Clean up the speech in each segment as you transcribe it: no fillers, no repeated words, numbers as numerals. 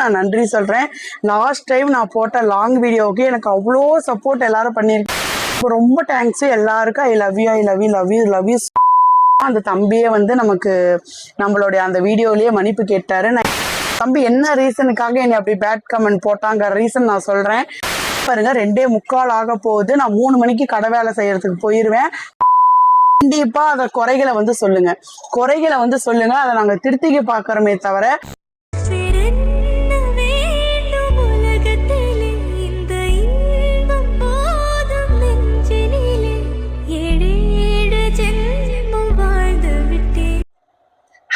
எல்லாருக்கும் நான் நன்றி சொல்கிறேன். லாஸ்ட் டைம் நான் போட்ட லாங் வீடியோவுக்கு எனக்கு அவ்வளோ சப்போர்ட் எல்லாரும் பண்ணியிருக்கேன். ரொம்ப தேங்க்ஸ் எல்லாருக்கும். I love you, I love you, love you, love you. அந்த தம்பியே வந்து நமக்கு நம்மளுடைய அந்த வீடியோலயே மன்னிப்பு கேட்டாரு. தம்பி என்ன ரீசனுக்காக என்னை அப்படி பேட் கமெண்ட் போட்டாங்க ரீசன் நான் சொல்றேன் பாருங்க. 2:45 ஆக போகுது. நான் 3 மணிக்கு கடை வேலை செய்யறதுக்கு போயிருவேன். கண்டிப்பா அத குறைகளை வந்து சொல்லுங்க, குறைகளை வந்து சொல்லுங்க. அதை நாங்க திருத்திக்க பாக்குறோமே தவிர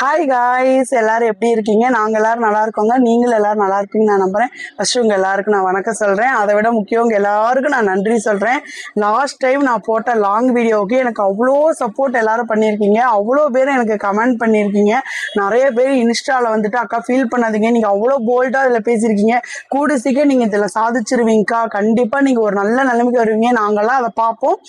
ஹாய் காய்ஸ், எல்லாரும் எப்படி இருக்கீங்க? நாங்கள் எல்லாரும் நல்லா இருக்கோங்க. நீங்களும் எல்லாரும் நல்லா இருக்கீங்கன்னு நான் நம்புறேன். ஃபர்ஸ்ட் உங்க எல்லாருக்கும் நான் வணக்கம் சொல்றேன். அதை விட முக்கியம் உங்க எல்லாருக்கும் நான் நன்றி சொல்றேன். லாஸ்ட் டைம் நான் போட்ட லாங் வீடியோவுக்கு எனக்கு அவ்வளோ சப்போர்ட் எல்லாரும் பண்ணியிருக்கீங்க. அவ்வளோ பேர் எனக்கு கமெண்ட் பண்ணியிருக்கீங்க. நிறைய பேர் இன்ஸ்டாவில் வந்துட்டு அக்கா ஃபீல் பண்ணாதீங்க, நீங்கள் அவ்வளோ போல்டாக இதில் பேசியிருக்கீங்க, கூடு சீக்கிரம் நீங்கள் இதில் சாதிச்சிருவீங்கக்கா, கண்டிப்பாக நீங்கள் ஒரு நல்ல நிலைமைக்கு வருவீங்க, நாங்கள்லாம் அதை பார்ப்போம்,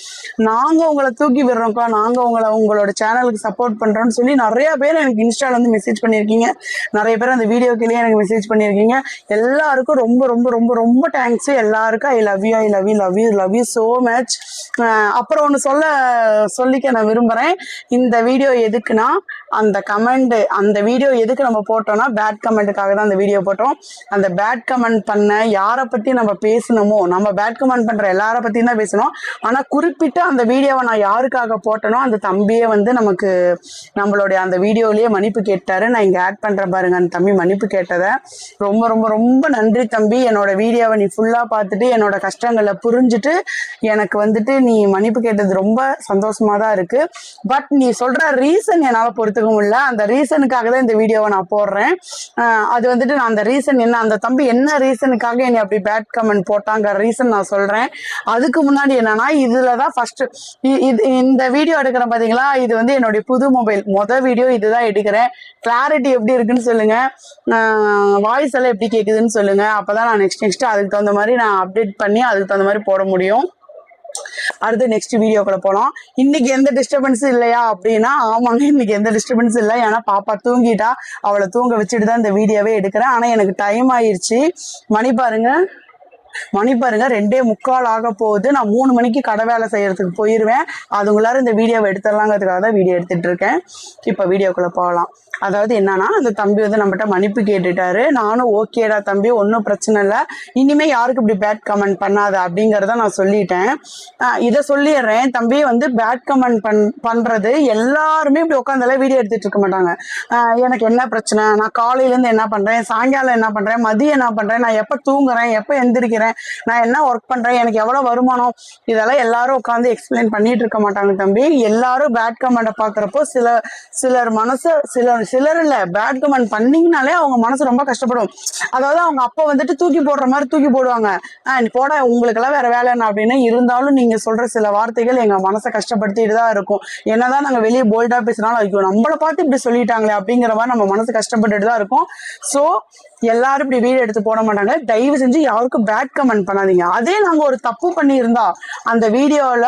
நாங்கள் உங்களை தூக்கி விடுறோம்க்கா, நாங்கள் உங்களோட சேனலுக்கு சப்போர்ட் பண்ணுறோன்னு சொல்லி நிறைய பேர் எனக்கு இன்ஸ்டால வந்து மெசேஜ் பண்ணியிருக்கீங்க. நிறைய பேர் அந்த வீடியோக்கிலேயே எனக்கு மெசேஜ் பண்ணியிருக்கீங்க. எல்லாருக்கும் ரொம்ப ரொம்ப ரொம்ப ரொம்ப தேங்க்ஸ். எல்லாருக்கும் I love you, I love you, love you, love you so much. அப்புறம் ஒன்று சொல்லிக்க நான் விரும்புகிறேன். இந்த வீடியோ எதுக்குன்னா, அந்த கமெண்ட், அந்த வீடியோ எதுக்கு நம்ம போட்டோம்னா பேட் கமெண்ட்டுக்காக தான் அந்த வீடியோ போட்டோம். அந்த பேட் கமெண்ட் பண்ண யாரை பற்றி நம்ம பேசணுமோ, நம்ம பேட் கமெண்ட் பண்ணுற எல்லாரை பற்றியும் தான் பேசணும். ஆனால் குறிப்பிட்ட அந்த வீடியோவை நான் யாருக்காக போட்டனோ அந்த தம்பியே வந்து நமக்கு நம்மளுடைய அந்த வீடியோலேயே மன்னிப்பு கேட்டாரு. நான் இங்கே ஆட் பண்ணுறேன் பாருங்க, அந்த தம்பி மன்னிப்பு கேட்டதை. ரொம்ப ரொம்ப ரொம்ப நன்றி தம்பி. என்னோட வீடியோவை நீ ஃபுல்லாக பார்த்துட்டு என்னோட கஷ்டங்களை புரிஞ்சுட்டு எனக்கு வந்துட்டு நீ மன்னிப்பு கேட்டது ரொம்ப சந்தோஷமாக தான் இருக்கு. பட் நீ சொல்கிற ரீசன் என்னால் பொறுத்துக்க முடியல. அந்த ரீசனுக்காக தான் இந்த வீடியோவை நான் போடுறேன். அது வந்துட்டு நான் அந்த ரீசன் என்ன, அந்த தம்பி என்ன ரீசனுக்காக என்னை அப்படி பேட் கமெண்ட் போட்டாங்க ரீசன் நான் சொல்கிறேன். அதுக்கு முன்னாடி என்னன்னா, இதில் தான் ஃபஸ்ட்டு இந்த வீடியோ எடுக்கிறேன் பார்த்தீங்களா, இது வந்து என்னுடைய புது மொபைல் வீடியோ இதுதான் எடுக்கிறேன். கிளாரிட்டி எப்படி இருக்குன்னு சொல்லுங்க, வாய்ஸ் எல்லாம் எப்படி கேட்குதுன்னு சொல்லுங்க. அப்பதான் நான் நெக்ஸ்ட் அதுக்கு தகுந்த மாதிரி நான் அப்டேட் பண்ணி அதுக்கு தகுந்த மாதிரி போட முடியும். அடுத்து நெக்ஸ்ட் வீடியோக்குள்ள போகலாம். இன்னைக்கு எந்த டிஸ்டர்பன்ஸும் இல்லையா அப்படின்னா, ஆமாங்க, இன்னைக்கு எந்த டிஸ்டர்பன்ஸும் இல்லை. ஏன்னா பாப்பா தூங்கிட்டா, அவளை தூங்க வச்சுட்டு தான் இந்த வீடியோவே எடுக்கிறேன். ஆனால் எனக்கு டைம் ஆயிடுச்சு. மணி பாருங்க 2:45 ஆக போகுது. நான் 3 மணிக்கு கடை வேலை செய்யறதுக்கு போயிருவேன். அதுங்களாரும் இந்த வீடியோவை எடுத்துடலாங்கிறதுக்காக தான் வீடியோ எடுத்துட்டு இருக்கேன். இப்போ வீடியோக்குள்ள போகலாம். அதாவது என்னன்னா, அந்த தம்பி வந்து நம்மகிட்ட மன்னிப்பு கேட்டுட்டாரு. நானும் ஓகேடா தம்பி, ஒன்றும் பிரச்சனை இல்லை, இனிமே யாருக்கு இப்படி பேட் கமெண்ட் பண்ணாத அப்படிங்கிறத நான் சொல்லிட்டேன். இதை சொல்லிடுறேன். தம்பி வந்து பேட் கமெண்ட் பண்றது எல்லாருமே இப்படி உட்காந்தாலே வீடியோ எடுத்துட்டு இருக்க மாட்டாங்க. எனக்கு என்ன பிரச்சனை, நான் காலையிலேருந்து என்ன பண்றேன், சாயங்காலம் என்ன பண்றேன், மதியம் என்ன பண்றேன், நான் எப்போ தூங்குறேன், எப்போ எந்திரிக்கிறேன், நான் என்ன ஒர்க் பண்றேன், எனக்கு எவ்வளவு வருமானம், இதெல்லாம் எல்லாரும் உட்காந்து எக்ஸ்பிளைன் பண்ணிட்டு இருக்க மாட்டாங்க தம்பி. எல்லாரும் பேட் கமெண்ட்டை பாக்குறப்போ சிலர் மனசு சிலர் இல்ல, பேட் கமெண்ட் பண்ணீங்கனாலே அவங்க மனசு ரொம்ப கஷ்டப்படும். அதாவது அவங்க அப்ப வந்துட்டு தூக்கி போடுற மாதிரி தூக்கி போடுவாங்க, நீ போட, உங்களுக்கு எல்லாம் வேற வேலை என்ன அப்படின்னு. இருந்தாலும் நீங்க சொல்ற சில வார்த்தைகள் எங்க மனசை கஷ்டப்படுத்திட்டு தான் இருக்கும். என்னதான் நாங்க வெளியே போல்டா பேசினாலும் ஐயோ நம்மளை பார்த்து இப்படி சொல்லிட்டாங்களே அப்படிங்கிற மாதிரி நம்ம மனசு கஷ்டப்பட்டுட்டு தான் இருக்கும். ஸோ எல்லாரும் இப்படி வீடியோ எடுத்து போட மாட்டாங்க. தயவு செஞ்சு யாருக்கும் பேட் கமெண்ட் பண்ணாதீங்க. அதே நாங்க ஒரு தப்பு பண்ணியிருந்தா அந்த வீடியோல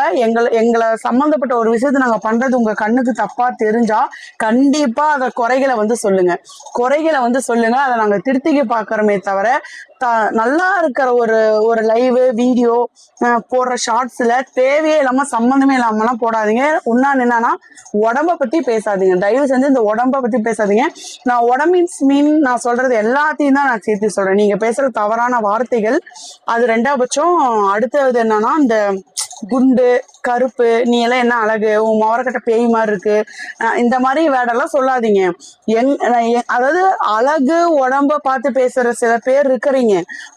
எங்களை சம்பந்தப்பட்ட ஒரு விஷயத்த நாங்க பண்றது உங்க கண்ணுக்கு தப்பா தெரிஞ்சா கண்டிப்பா அதை குறைகளை வந்து சொல்லுங்க. அதை நாங்க திருத்திக்க பாக்குறோமே தவிர நல்லா இருக்கிற ஒரு லைவ் வீடியோ போடுற ஷார்ட்ஸ்ல தேவையே இல்லாம சம்மந்தமே இல்லாமலாம் போடாதீங்க. இன்னொன்னு என்னன்னா, உடம்ப பத்தி பேசாதீங்க. தயவு செஞ்சு இந்த உடம்ப பத்தி பேசாதீங்க. நான் உடம்பின் நான் சொல்றது எல்லாத்தையும் தான் நான் சேர்த்து சொல்றேன். நீங்க பேசுற தவறான வார்த்தைகள் அது ரெண்டாபட்சம். அடுத்தது என்னன்னா, இந்த குண்டு கருப்பு, நீ எல்லாம் என்ன அழகு, உன் மொரக்கட்ட பேய் மாதிரி இருக்கு, இந்த மாதிரி வேடெல்லாம் சொல்லாதீங்க. அதாவது அழகு உடம்ப பார்த்து பேசுற சில பேர் இருக்கிறீங்க,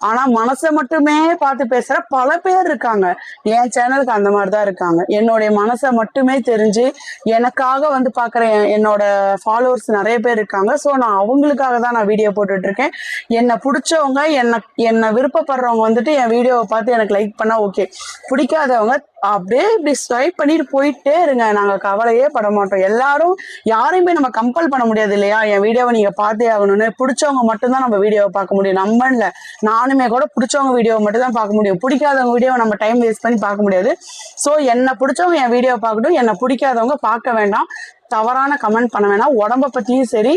ஆனா மனசை மட்டுமே பார்த்து பேசுற பல பேர் இருக்காங்க. என் சேனலுக்கு அந்த மாதிரிதான் இருக்காங்க. என்னுடைய மனசை மட்டுமே தெரிஞ்சு எனக்காக வந்து பாக்குற என்னோட ஃபாலோவர்ஸ் நிறைய பேர் இருக்காங்க. ஸோ நான் அவங்களுக்காக தான் நான் வீடியோ போட்டுட்டு இருக்கேன். என்னை பிடிச்சவங்க, என்னை விருப்பப்படுறவங்க வந்துட்டு என் வீடியோவை பார்த்து எனக்கு லைக் பண்ணா ஓகே, பிடிக்காதவங்க அப்படியே இப்படி ஸ்வைப் பண்ணிட்டு போயிட்டே இருங்க. நாங்க கவலையே பட மாட்டோம். எல்லாரும் யாரையுமே நம்ம கம்பல் பண்ண முடியாது இல்லையா, என் வீடியோவை நீங்க பார்த்தே ஆகணும்னு. பிடிச்சவங்க மட்டும்தான் நம்ம வீடியோவை பார்க்க முடியும். நம்ம இல்ல, நானுமே கூட பிடிச்சவங்க வீடியோவை மட்டும் தான் பார்க்க முடியும். பிடிக்காதவங்க வீடியோவை நம்ம டைம் வேஸ்ட் பண்ணி பார்க்க முடியாது. ஸோ என்னை பிடிச்சவங்க என் வீடியோவை பார்க்கட்டும், என்னை பிடிக்காதவங்க பார்க்க வேண்டாம். தவறான கமெண்ட் பண்ண வேணாம். உடம்ப பத்தியும் சரி,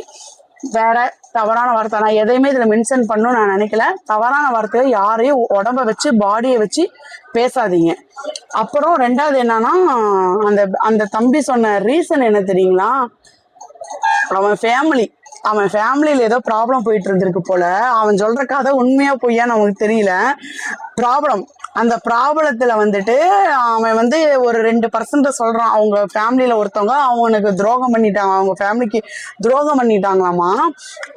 வேற தவறான வார்த்தை நான் எதையுமே இதுல மென்ஷன் பண்ணணும்னு நான் நினைக்கல. தவறான வார்த்தையை யாரையும் உடம்ப வச்சு பாடியை வச்சு பேசாதீங்க. அப்புறம் ரெண்டாவது என்னன்னா, அந்த அந்த தம்பி சொன்ன ரீசன் என்ன தெரியுங்களா? அவன் ஃபேமிலியில ஏதோ ப்ராப்ளம் போயிட்டு இருந்திருக்கு போல. அவன் சொல்ற கதை உண்மையா பொய்யா நமக்கு தெரியல. அந்த ப்ராப்ளத்துல வந்துட்டு அவன் வந்து ஒரு 2% சொல்றான். அவங்க ஃபேமிலியில ஒருத்தவங்க அவனுக்கு துரோகம் பண்ணிட்டாங்க, அவங்க ஃபேமிலிக்கு துரோகம் பண்ணிட்டாங்களாமா.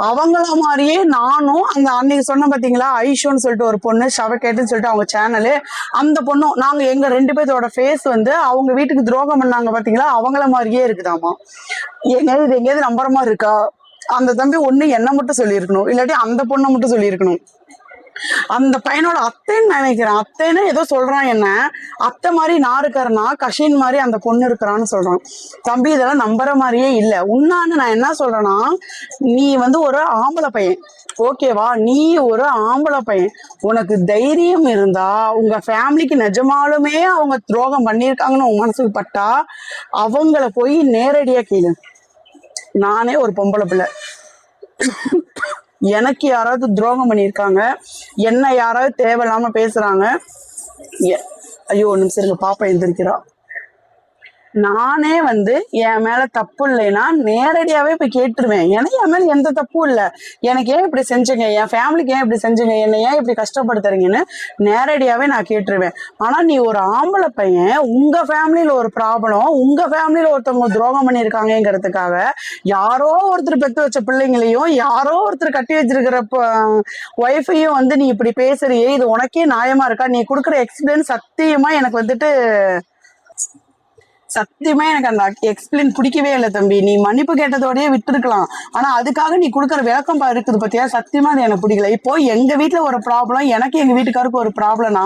அவங்கள மாதிரியே நானும் அந்த அன்னைக்கு சொன்ன பாத்தீங்களா, ஐஷோன்னு சொல்லிட்டு ஒரு பொண்ணு, ஷவகேட்டுன்னு சொல்லிட்டு அவங்க சேனலு, அந்த பொண்ணும் நாங்க எங்க 2 பேர்த்தோட ஃபேஸ் வந்து அவங்க வீட்டுக்கு துரோகம் பண்ணாங்க பாத்தீங்களா, அவங்கள மாதிரியே இருக்குதாமா. எங்கேயாவது நம்புற மாதிரி இருக்கா? அந்த தம்பி ஒண்ணு என்ன மட்டும் சொல்லியிருக்கணும், இல்லாட்டி அந்த பொண்ணை மட்டும் சொல்லியிருக்கணும். அந்த பையனோட அத்தைன்னு நினைக்கிறேன், அத்தைன்னு ஏதோ சொல்றான். என்ன அத்தை மாதிரி நான் இருக்கிறேன்னா கஷின் மாதிரி அந்த பொண்ணு இருக்கிறான்னு சொல்றான். தம்பி இதெல்லாம் நம்புற மாதிரியே இல்லை. உன்னான்னு நான் என்ன சொல்றேன்னா, நீ வந்து ஒரு ஆம்பளை பையன், ஓகேவா? நீ ஒரு ஆம்பளை பையன், உனக்கு தைரியம் இருந்தா உங்க ஃபேமிலிக்கு நிஜமாலுமே அவங்க துரோகம் பண்ணியிருக்காங்கன்னு உன் மனசுக்கு பட்டா அவங்கள போய் நேரடியா கேளு. நானே ஒரு பொம்பளை பிள்ளை, எனக்கு யாராவது துரோகம் பண்ணியிருக்காங்க, என்ன யாராவது தேவையில்லாம பேசுறாங்க, ஐயோ ஒரு நிமிஷம் இருங்க, பாப்பா எந்திரிக்கிறா. நானே வந்து என் மேல தப்பு இல்லைன்னா நேரடியாவே போய் கேட்டுருவேன். ஏன்னா என் மேல எந்த தப்பும் இல்லை, எனக்கு ஏன் இப்படி செஞ்சுங்க, என் ஃபேமிலிக்கு ஏன் இப்படி செஞ்சுங்க, என்னை ஏன் இப்படி கஷ்டப்படுத்துறீங்கன்னு நேரடியாவே நான் கேட்டுருவேன். ஆனா நீ ஒரு ஆம்பளை பையன், உங்க ஃபேமிலியில ஒரு ப்ராப்ளம், உங்க ஃபேமிலியில ஒருத்தவங்க துரோகம் பண்ணியிருக்காங்கிறதுக்காக யாரோ ஒருத்தர் பெற்று வச்ச பிள்ளைங்களையும் யாரோ ஒருத்தர் கட்டி வச்சிருக்கிற ஒய்ஃபையும் வந்து நீ இப்படி பேசுறியே, இது உனக்கே நியாயமா இருக்கா? நீ கொடுக்குற எக்ஸ்பிளைன் சத்தியமா எனக்கு வந்துட்டு எனக்கு அந்த எக்ஸ்பிளைன் பிடிக்கவே இல்லை தம்பி. நீ மன்னிப்பு கேட்டதோடய விட்டுருக்கலாம், ஆனா அதுக்காக நீ கொடுக்குற விளக்கம் இருக்குது பத்தியா, சத்தியமா அது எனக்கு பிடிக்கல. இப்போ எங்க வீட்டுல ஒரு ப்ராப்ளம், எனக்கு எங்க வீட்டுக்காருக்கு ஒரு ப்ராப்ளம்னா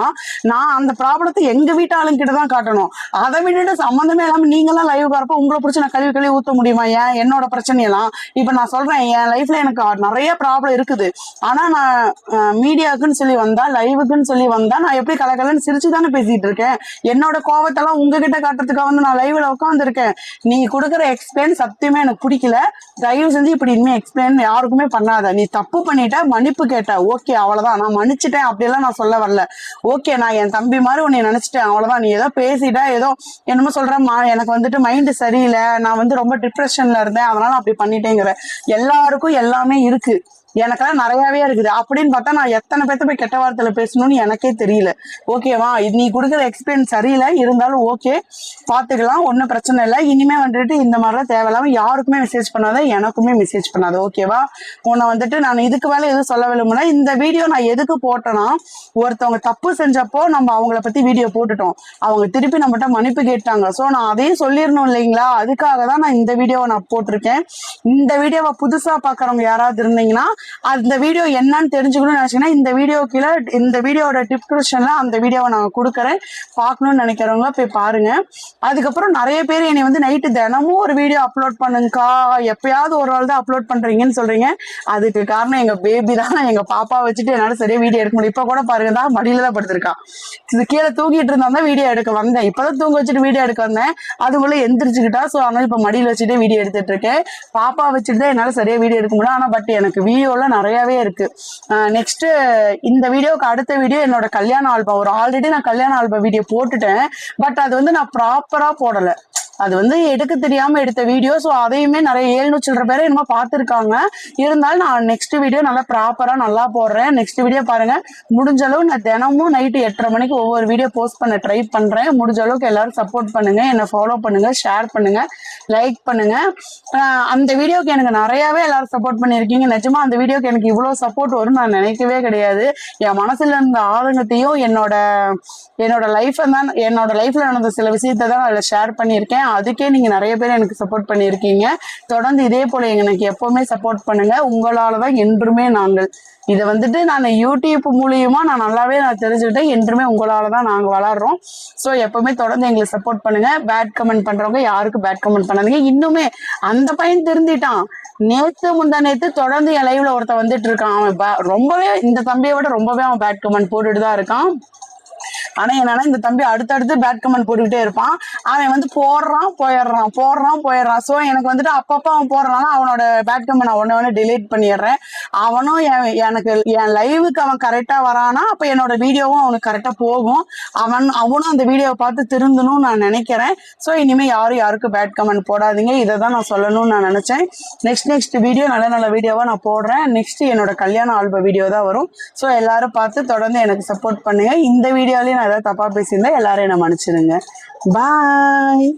நான் அந்த ப்ராப்ளத்தை எங்க வீட்டு ஆளுங்கிட்ட தான் காட்டணும். அதை விட்டுட்டு சம்மந்தமே இல்லாம நீங்களாம் லைவ் வரப்போ உங்களை பிடிச்சி நான் கழுவி ஊத்த முடியுமா? ஏன் என்னோட பிரச்சனையெல்லாம் இப்ப நான் சொல்றேன், என் லைஃப்ல எனக்கு நிறைய ப்ராப்ளம் இருக்குது. ஆனா நான் மீடியாவுக்குன்னு சொல்லி வந்தா, லைவுக்குன்னு சொல்லி வந்தா நான் எப்படி கலக்கலன்னு சிரிச்சு தானே பேசிட்டு இருக்கேன். என்னோட கோவத்தெல்லாம் உங்ககிட்ட காட்டுறதுக்காக வந்து லைவ்ல உட்காந்துருக்கேன். நீங்க கொடுக்குற எக்ஸ்பிளைன் சத்தியமே எனக்கு பிடிக்கல. தயவு செஞ்சு இப்படி இனிமே எக்ஸ்பிளைன் யாருக்குமே பண்ணாத. நீ தப்பு பண்ணிட்ட, மன்னிப்பு கேட்ட, ஓகே அவ்வளவுதான், நான் மன்னிச்சுட்டேன், அப்படியெல்லாம் நான் சொல்ல வரல. ஓகே நான் என் தம்பி மாதிரி உன்னை நினைச்சிட்டேன், அவ்வளவுதான். நீ ஏதோ பேசிட்ட, ஏதோ என்னமோ சொல்றேன், எனக்கு வந்துட்டு மைண்டு சரியில்லை, நான் வந்து ரொம்ப டிப்ரெஷன்ல இருந்தேன், அதனால அப்படி பண்ணிட்டேங்கிற. எல்லாருக்கும் எல்லாமே இருக்கு, எனக்கெல்லாம் நிறையவே இருக்குது. அப்படின்னு பார்த்தா நான் எத்தனை பேர்த்த போய் கெட்ட வார்த்தையில பேசணும்னு எனக்கே தெரியல. ஓகேவா? நீ கொடுக்குற எக்ஸ்பீரியன்ஸ் சரியில்லை, இருந்தாலும் ஓகே பாத்துக்கலாம், ஒன்றும் பிரச்சனை இல்லை. இனிமே வந்துட்டு இந்த மாதிரிலாம் தேவையில்லாம யாருக்குமே மெசேஜ் பண்ணாத, எனக்குமே மெசேஜ் பண்ணாத, ஓகேவா? உன்னை வந்துட்டு நான் இதுக்கு மேலே எதுவும் சொல்ல விரும்புனா, இந்த வீடியோ நான் எதுக்கு போட்டேன்னா, ஒருத்தவங்க தப்பு செஞ்சப்போ நம்ம அவங்கள பத்தி வீடியோ போட்டுட்டோம், அவங்க திருப்பி நம்மகிட்ட மன்னிப்பு கேட்டாங்க. ஸோ நான் அதையும் சொல்லிடணும் இல்லைங்களா? அதுக்காக தான் நான் இந்த வீடியோவை நான் போட்டிருக்கேன். இந்த வீடியோவை புதுசா பாக்குறவங்க யாராவது இருந்தீங்கன்னா, அந்த வீடியோ என்னன்னு தெரிஞ்சுக்கணும்னு நினைச்சீங்கன்னா இந்த வீடியோ கீழே, இந்த வீடியோட டிஸ்கிரிப்ஷன்ல அந்த வீடியோவை நான் கொடுக்குறேன், பார்க்கணும்னு நினைக்கிறவங்க போய் பாருங்க. அதுக்கப்புறம் நிறைய பேர் என்னை வந்து நைட்டு தினமும் ஒரு வீடியோ அப்லோட் பண்ணுங்கக்கா, எப்பயாவது ஒரு நாள் தான் அப்லோட் பண்றீங்கன்னு சொல்றீங்க. அதுக்கு காரணம் எங்க பேபி தான். எங்க பாப்பா வச்சுட்டு என்னால சரியா வீடியோ எடுக்க முடியும். இப்ப கூட பாருங்க தான் மடியில தான் படுத்திருக்கா. இது கீழே தூங்கிட்டு இருந்தா வீடியோ எடுக்க வந்தேன், இப்பதான் தூங்க வச்சுட்டு வீடியோ எடுக்க வந்தேன், அதுக்குள்ள எந்திரிச்சுக்கிட்டா. ஸோ அதனால இப்ப மடியில வச்சுட்டு வீடியோ எடுத்துட்டு இருக்கேன். பாப்பா வச்சுட்டு தான் என்னால சரியா வீடியோ எடுக்க முடியும். ஆனா பட் எனக்கு வீடியோல நிறையவே இருக்கு. நெக்ஸ்ட் இந்த வீடியோக்கு அடுத்த வீடியோ என்னோட கல்யாண ஆல்பம். ஒரு ஆல்ரெடி நான் கல்யாண ஆல்பம் வீடியோ போட்டுட்டேன், பட் அது வந்து நான் ப்ராப்பரா போடல, அது வந்து எடுக்க தெரியாம எடுத்த வீடியோ. ஸோ அதையுமே நிறைய 700 சில்லற பேரை என்னமோ பார்த்துருக்காங்க. இருந்தாலும் நான் நெக்ஸ்ட் வீடியோ நல்லா ப்ராப்பரா நல்லா போடுறேன். நெக்ஸ்ட் வீடியோ பாருங்க. முடிஞ்ச அளவு நான் தினமும் நைட்டு 8:30 மணிக்கு ஒவ்வொரு வீடியோ போஸ்ட் பண்ண ட்ரை பண்றேன். முடிஞ்ச அளவுக்கு எல்லாரும் சப்போர்ட் பண்ணுங்க, என்னை ஃபாலோ பண்ணுங்க, ஷேர் பண்ணுங்க, லைக் பண்ணுங்க. அந்த வீடியோக்கு எனக்கு நிறையவே எல்லாரும் சப்போர்ட் பண்ணியிருக்கீங்க. நிஜமா அந்த வீடியோக்கு எனக்கு இவ்வளோ சப்போர்ட் வரும் நான் நினைக்கவே கிடையாது. என் மனசுல இருந்த ஆதங்கத்தையும் என்னோட லைஃப்ல நடந்த சில விஷயத்தை தான் அதில் ஷேர் பண்ணியிருக்கேன். அதுக்கே நீங்க நிறைய பேர் எனக்கு சப்போர்ட் பண்ணியிருக்கீங்க. தொடர்ந்து இதே போல எனக்கு எப்பவுமே சப்போர்ட் பண்ணுங்க. உங்களாலதான் என்றுமே நாங்கள் இதை வந்துட்டு நான் யூடியூப் மூலியமா நான் நல்லாவே தெரிஞ்சுக்கிட்டேன். என்றுமே உங்களாலதான் நாங்க வளர்றோம். ஸோ எப்பவுமே தொடர்ந்து எங்களுக்கு சப்போர்ட் பண்ணுங்க. பேட் கமெண்ட் பண்றவங்க யாருக்கும் பேட் கமெண்ட் பண்ணாதீங்க. இன்னுமே அந்த பையன் திருந்திட்டான். முந்தா நேத்து தொடர்ந்து என் லைவ்ல ஒருத்த வந்துட்டு இருக்கான். அவன் ரொம்பவே இந்த தம்பியை விட ரொம்பவே அவன் பேட் கமெண்ட் போட்டுட்டு தான் இருக்கான். ஆனா என்னன்னா இந்த தம்பி அடுத்தடுத்து பேட் கமெண்ட் போட்டுக்கிட்டே இருப்பான். அவன் வந்து போடுறான் போயிடுறான். ஸோ எனக்கு வந்துட்டு அப்பப்போ அவன் போடுறான், அவனோட பேட் கமெண்ட் நான் ஒன்று டிலீட் பண்ணிடுறேன். அவனும் எனக்கு என் லைவுக்கு அவன் கரெக்டா வரானா அப்ப என்னோட வீடியோவும் அவனுக்கு கரெக்டா போகும். அவனும் அந்த வீடியோவை பார்த்து திருந்தணும்னு நான் நினைக்கிறேன். ஸோ இனிமே யாருக்கும் பேட் கமெண்ட் போடாதீங்க. இதை தான் நான் சொல்லணும்னு நான் நினைச்சேன். நெக்ஸ்ட் வீடியோ நல்ல வீடியோவா நான் போடுறேன். நெக்ஸ்ட் என்னோட கல்யாண ஆல்பம் வீடியோ தான் வரும். ஸோ எல்லாரும் பார்த்து தொடர்ந்து எனக்கு சப்போர்ட் பண்ணுங்க. இந்த வீடியோலயும் நான் ஏதாவது தப்பா பேசியிருந்தா எல்லாரும் என்ன மன்னிச்சிடுங்க. பாய்.